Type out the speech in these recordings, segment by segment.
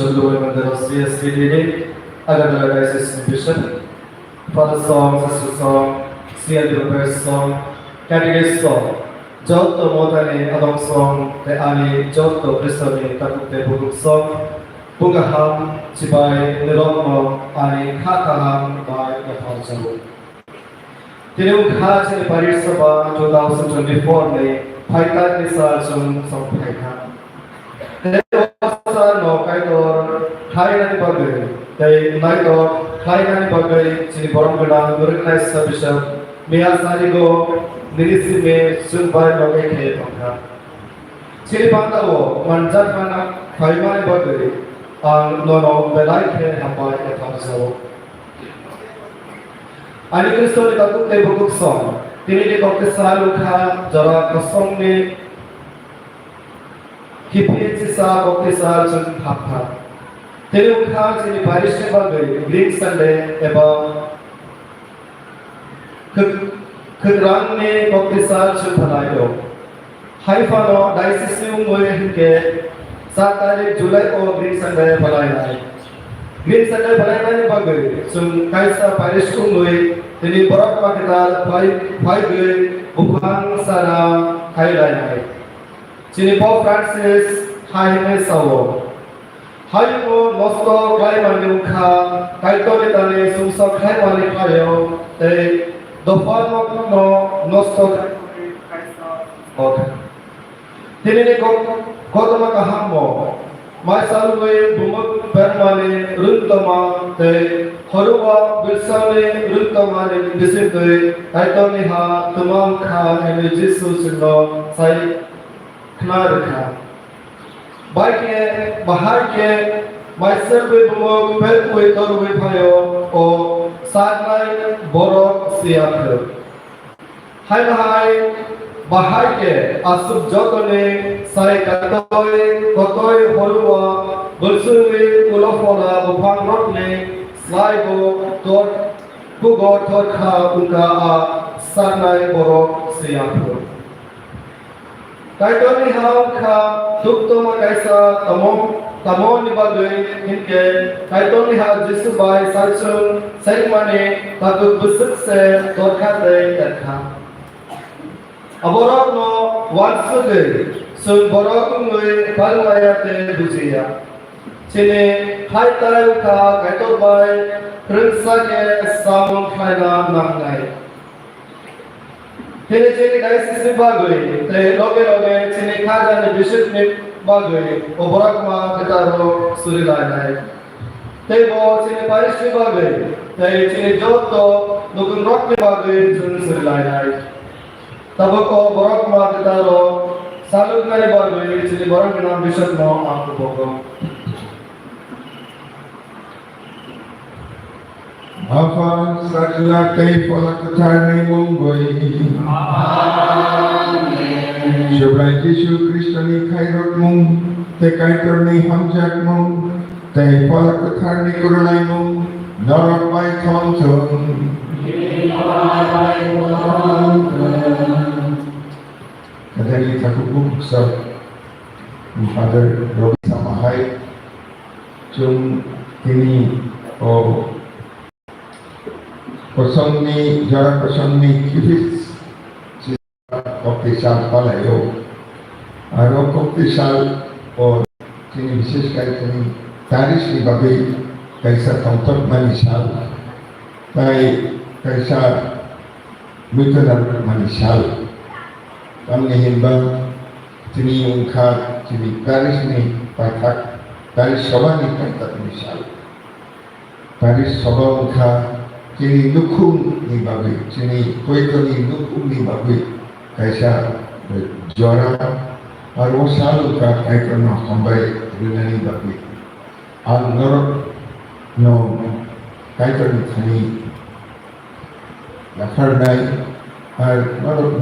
Shulu and the CSCD, Agadala Diocese Bishop, Father Song, Sister Song, CL Prayer Song, Catechist Song, Jotto Motani Adong Song, the Ali, Jotto Pristoni, Takute Buduk Song, Bungaham, Chibai, Niromo, Ali, Kakaham, by the Council. Tinung Khaj in Paris Sabah 2024 में fighter के साथ संग phyta तेरे no kaito Thailand bagai tei naito Thailand bagai chini borong gada organize service mea sari go nirisi me sunbai loge ke pangha chini pangta wo manjat mana faimane bagai ang nono belai ke hambai ke pangso ani Kristo ni takut te bukuk song tini di kokte selalu kha jara kosong ni Kipit sa kokte sa chun phapha tini kha chini baris ne bagai green sunday eba khrang ne kokte sa chun bhanai do haifa no diocese ne ngoi hinke 7 तारीख जुलाई को green Sunday बनाया है green Sunday बनाने ने बागे सुन काइसा पारिश को लोए तेरी बरफ का किताब फाइव गए बुखान सारा हाईलाइट है चिनी पॉप फ्रांसिस हाई में सावो हाई को नोस्टो गाय माने उखा काइतो ने ताने सुसो खाए वाले खायो ते दोपहर में नो नोस्टो काइसा ओके तेरे ने Kotama kahamo, mai salwe bumuk permane runtama te horuwa bilsane runtamane disinte aitoni ha tumam kha ene Jisu sinno sai knarkha. Baike bahar ke mai salwe bumuk perkoi torwe phayo o sagnai borok siakh. Hai bahar ke asub jotone sai kotoi holwa bulsuwe ulofona bufang rotne slaigo tot pugo tot kha unka a sanai borok siapur kaitoni hau kha tuktoma kaisa tamo nibagoi hinke kaitoni ha Jisu bai salchun saimane takut busuk se tot khate takha aborok no watsuge sun borok ngui palmaya te bujiya chine hai tarai ka kaito bai prinsa ke samon khaina nangnai chine diocese bagoi te loge chine khaja ne bishop ne bagoi aborok ma kataro surilai nai te bo chine parish ne bagoi te chine jotto nukun rok ne bagoi jun surilai nai tabako borok ma kataro salud mere bagoi chini borok ke naam bishop no aapko bogo Apa sakla kai polak tharni mongoi Amen Shobrai Jisu Kristo ni khairot mong te kaitor ni hamjak mong te polak tharni kurunai mong norok bai thongchon Kadang kita kubuk sab Father Robi Samahai Chung ini kosong ni jarak kosong ni kipis Koptisal palayo Aro koptisal Sini bisis kaya sini Taris ni babi Kaisa tongtot manisal Kaisa Mutanar manisal Kami himbang sini ungkap sini garis ni patak garis soba ni patak misal garis soba ungkap sini nukum ni babi sini koito ni nukum ni babi kaisa jora arwo sal ungkap kaito no sampai rinani babi al norok no kaito ni thani lafar nai আর নরক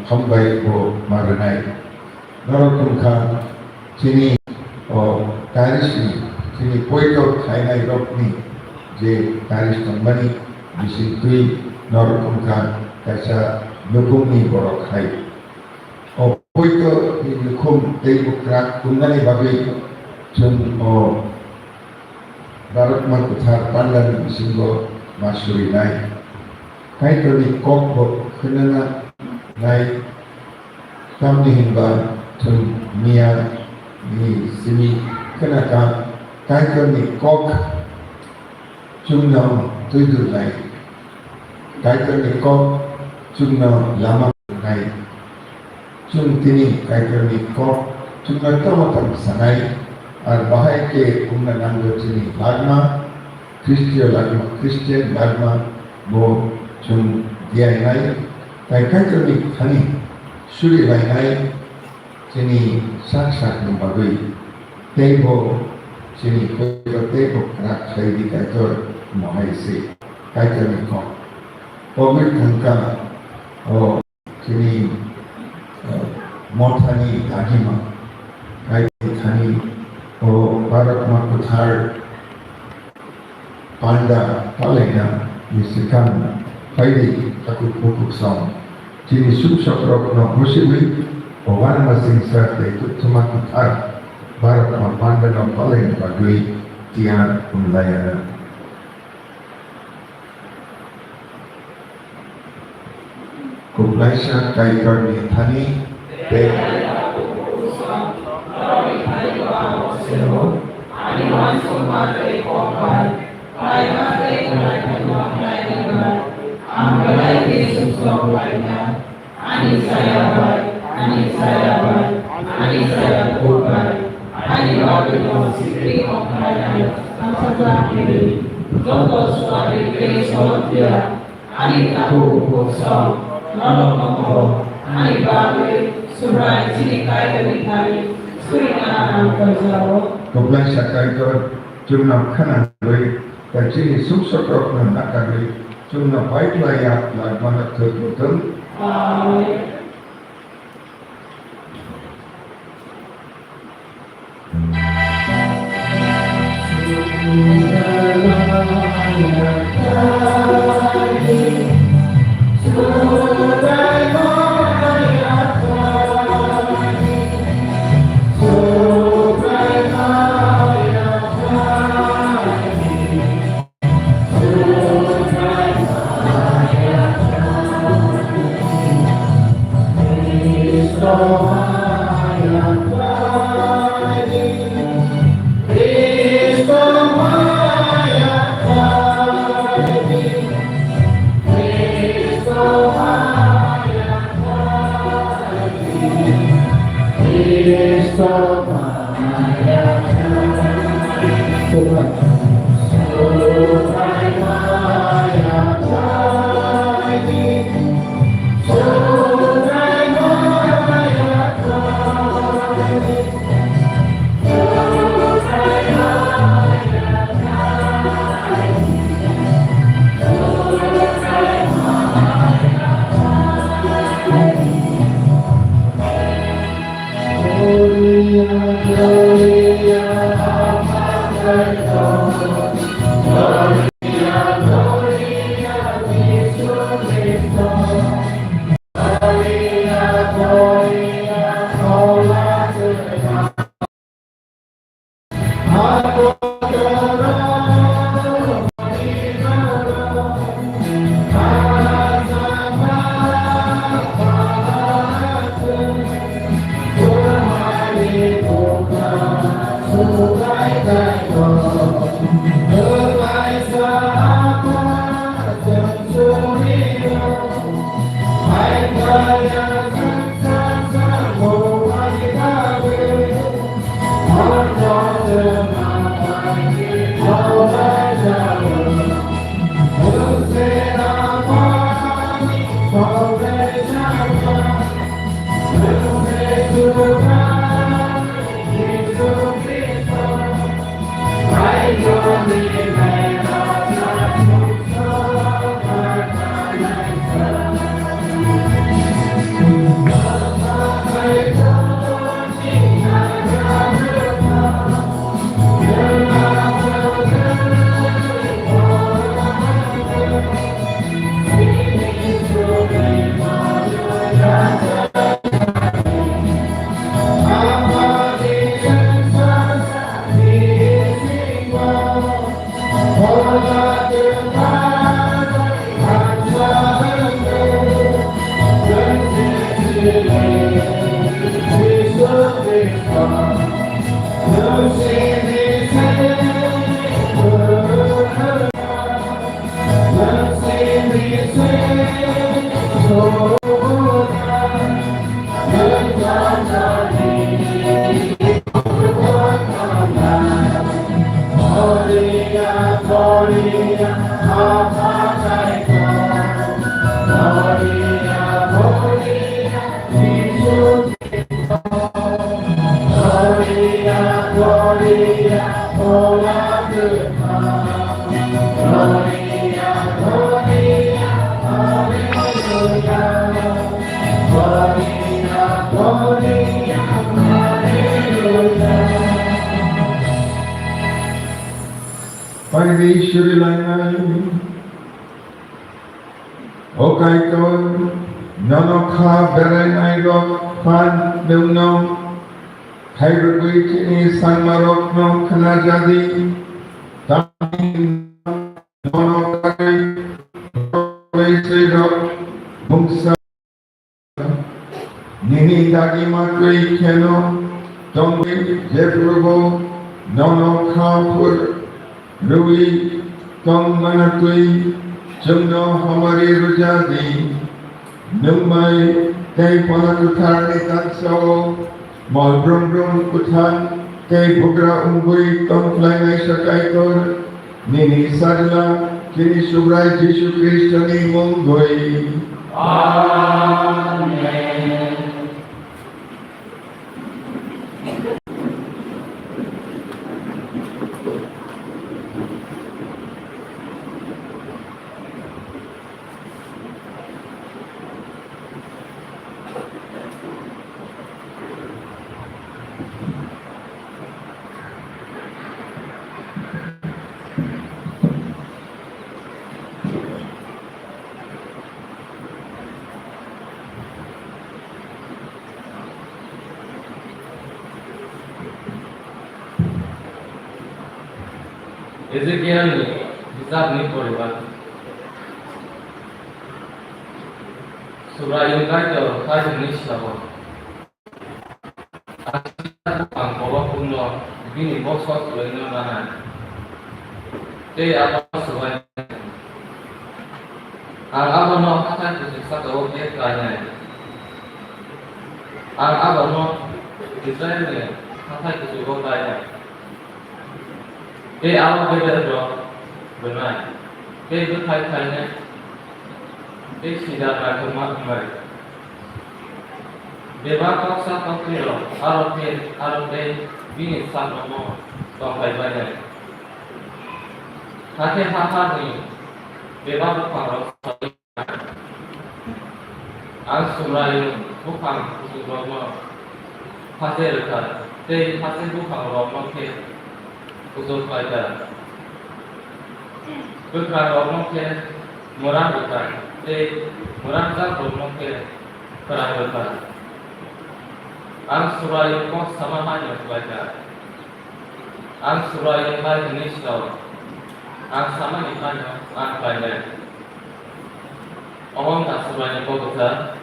সম্বাই ও মারনাই নরকমখা চিনি ও তারিশনি চিনি পয়টো খাইনাই রকনি যে তারিশ সম্মানি বিশেষই নরকমখা কাইসা নুকুমনি বড় খাই ও পয়টো নুকুম এই বুকরা কুন্দানি ভাবে চুন ও Barat Makuthar Pandan Bisinggo Masuri Nai Kai Kali Kok Bok Kenana Nai Kamdi Himba Tun Mia Ni Sini Kenaka Kai Kali Kok Chungna Tuidu Nai Kai Kali Kok Chungna Lama Nai Chung Tini Kai Kali Kok Chungna Tamatam Sanai और बाहर के उनका नाम जो चीनी लागमा Christian लागमा वो चुन दिया नहीं ताकि कभी खानी शुरू नहीं चीनी साथ नंबरई तेबो चीनी कोई तेबो रात खरीदी का तो मोहाई से कभी को कोविड धंका और चीनी मोठानी दागिमा कभी खानी Barat Makuthar Panda Palena Misikan Haidi Takut Pukuk Song Jini Subsakrok No Musiwi Owan Masing Sarte Tumakuthar Barat Panda No Palena Bagui Tian Unlayana Kuplaisha Kaikar Nithani Te Anyone so much they call by, I have they like a lot like a God. I'm glad they should stop right now. I need Sayabay, I need Sayabay, I need Sayabay. I need all the ones who think of my life. I'm so glad you did. Don't go starting things on there. I need a whole song, none of them all. I need Barbie, Surai, Tinikai, and Mikari. Kumpulan syakaitor cuma kanan doi, tapi sukses program nak kami cuma baik layak mana terbetul. Parmeshwari Lanai, Okaito, Nanokha Berenai Rock, Pan Milno, Hyroglyphini Sanmarokno Kanajadi, Tamin Nonokai, Vesero, Mungsa, Nini Dagimatri Keno, Dongwi, Jebrubo, Nonokha Rui, Tong Manatui, Jumno Hamari Rujadi, Numai, Kay Panakutari Tatso, Mal Brum Brum Kutan, Kay Bugra Ungui, Tong Flangai Sakaitor, Nini Sadla, Kini Subrai Jishu Kristani Mungui. Amen. Ezekiel hisab ni poriba. Surah Yunkai to khai ni sabo. Ang bawa puno bini bosot lena mana. Te apa surah. Ang abono kata tu siksa to ke kanya. Ang abono Israel ne kata tu sugo kaya. Ke awak beda dong, benar. Ke itu kaitannya, ke sidang agama kembali. Beba paksa pakiro, aroke bini sama mo, dong banyak. Hati ni, beba bukan rasa. Al-Surayu bukan usul hasil kan, te hasil bukan romo ke. Usul pada bukan orang ke murah bukan, murah tak orang ke perang bukan. Ang surah yang kau sama hanya baca. Ang surah yang lain jenis tahu. Ang sama ni hanya ang banyak. Orang tak surah yang kau baca.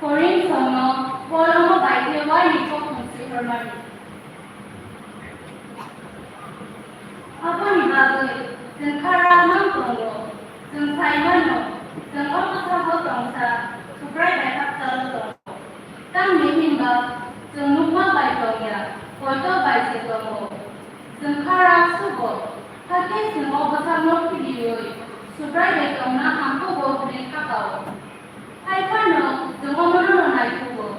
Korean sono volano baitewa liko kungsi hormati. Apa ni bagai sengkara mangkongo, sengsaimano, sengkota sabo tongsa, suprai baikap selalu. Tang mihimba, sengmukma baitongya, foto baisitongo, sengkara subo, kaki sengo besar video, suprai baitongna hampu bokri kakao. Hai pano, semua menurut naikubo.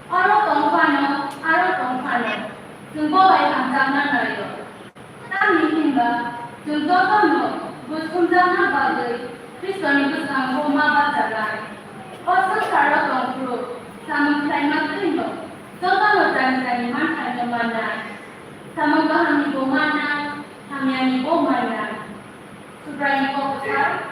Orang tongpano, orang tongpano. Semua baik ancaman nayo. Kami himba, semua pano, buskunjana bagai. Kristoni busang koma bacarai. Oso cara tongpro, sama klaimat krino. Coba lo jangan mantan kemana. Sama kami bomana, kami ani bomana. Supaya kau besar.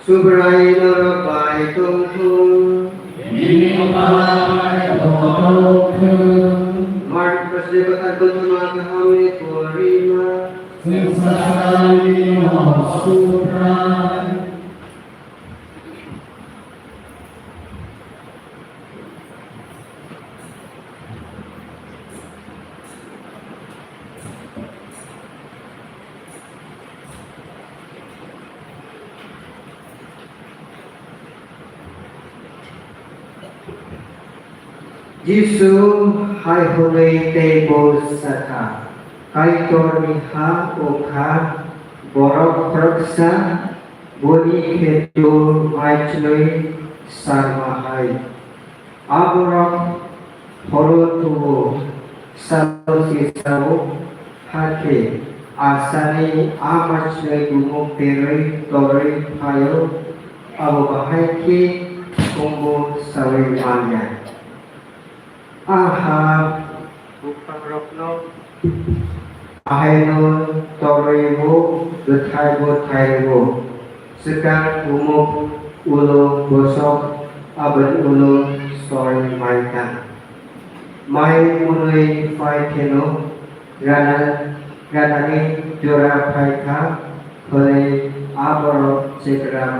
Subrai narapai tungtung Mark Presdebatan Tuntunah Kami Kurima Jisu hai hole tebo sata kai torniha okha borok praksa boni ketu maichloi sarmahai aborok horotubo salosisau hake asani amachloi gumuk teroi toroi payo abo bahai ki kumbo sawi manya aha bukan rokno aheno toroibo thaibo sekang umuk ulo gosok abad ulo story maikan mai unui fai keno ranani jora faika hole aboro sekra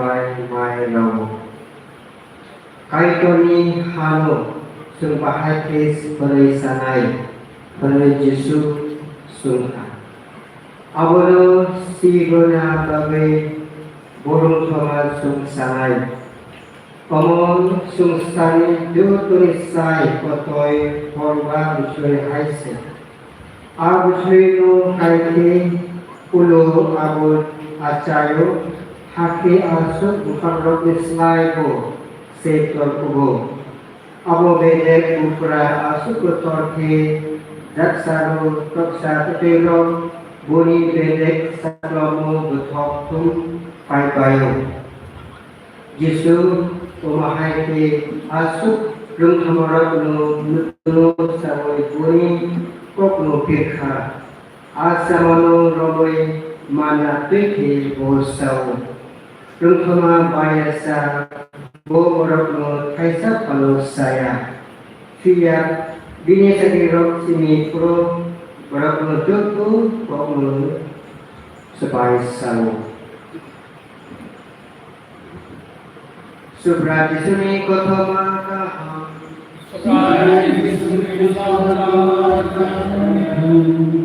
mai ramo kaitoni hano sumpah kis hole sanai hole Yesu sungha aboro sigona bagai burung thoma sungsanai Omong sungsani tulisai kotoi korba ucui haise abucui no haike ulo abut acayo haki asuk bukan robis laibo sektor kubo abo bedek upra asuk kotorke daksaro toksa tetelo buni bedek saklomo betok tum pai Yesu pemahai ke asuk lung hamarat no sawai buni kok no pirkha asamano roboi mana teke bosau lung hama bayasa bo morok no kaisa palo saya via bini sakirok sini pro morok no tuku kok no sebai sau Subrati suni kotoma kaham Subrati suni kotoma kaham